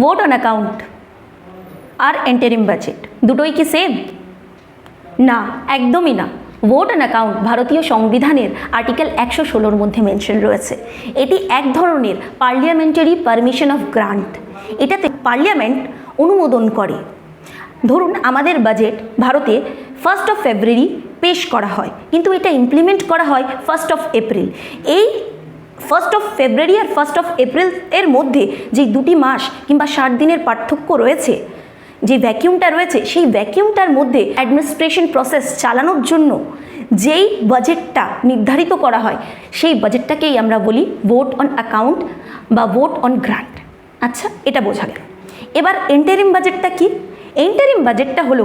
Vote on account আর interim budget দুটোই কি সেম? না, একদমই না। ভোট অন অ্যাকাউন্ট ভারতীয় সংবিধানের আর্টিকেল 116 মধ্যে মেনশন রয়েছে। এটি এক ধরনের পার্লিয়ামেন্টারি পারমিশন অফ গ্রান্ট। এটাতে পার্লামেন্ট অনুমোদন করে। ধরুন আমাদের বাজেট ভারতে 1 ফেব্রুয়ারি পেশ করা হয়, কিন্তু এটা ইমপ্লিমেন্ট করা হয় 1 এপ্রিল। এই 1 ফেব্রুয়ারি আর 1 এপ্রিল এর মধ্যে যে দুটি মাস কিংবা 60 দিনের পার্থক্য রয়েছে, যে ভ্যাকিউমটা রয়েছে, সেই ভ্যাকিউমটার মধ্যে অ্যাডমিনিস্ট্রেশন প্রসেস চালানোর জন্য যেই বাজেটটা নির্ধারিত করা হয়, সেই বাজেটটাকেই আমরা বলি ভোট অন অ্যাকাউন্ট বা ভোট অন গ্রান্ট। আচ্ছা, এটা বোঝা গেল। এবার এন্টারিম বাজেটটা কি? এন্টারিম বাজেটটা হলো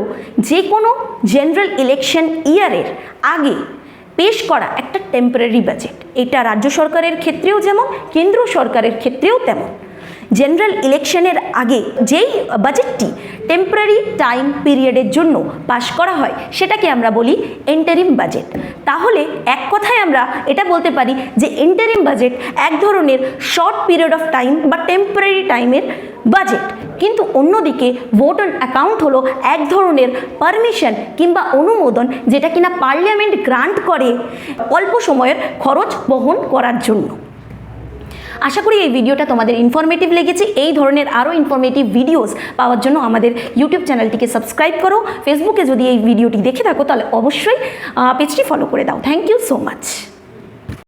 যে কোনো জেনারেল ইলেকশন ইয়ারের আগে পেশ করা একটা টেম্পোরারি বাজেট। এটা রাজ্য সরকারের ক্ষেত্রেও যেমন, কেন্দ্র সরকারের ক্ষেত্রেও তেমন। জেনারেল ইলেকশনের আগে যেই বাজেটটি টেম্পোরারি টাইম পিরিয়ডের জন্য পাশ করা হয়, সেটাকে আমরা বলি এন্টারিম বাজেট। তাহলে এক কথায় আমরা এটা বলতে পারি যে এন্টারিম বাজেট এক ধরনের শর্ট পিরিয়ড অফ টাইম বা টেম্পোরারি টাইমের বাজেট। কিন্তু অন্যদিকে ভোট অন অ্যাকাউন্ট হলো এক ধরনের পারমিশন কিংবা অনুমোদন, যেটা কিনা পার্লামেন্ট গ্রান্ট করে অল্প সময়ের খরচ বহন করার জন্য। আশা করি এই ভিডিওটা তোমাদের ইনফরমেটিভ লেগেছে। এই ধরনের আরও ইনফরমেটিভ ভিডিওস পাওয়ার জন্য আমাদের ইউটিউব চ্যানেলটিকে সাবস্ক্রাইব করো। ফেসবুকে যদি এই ভিডিওটি দেখে থাকো তাহলে অবশ্যই পেজটি ফলো করে দাও। Thank you so much.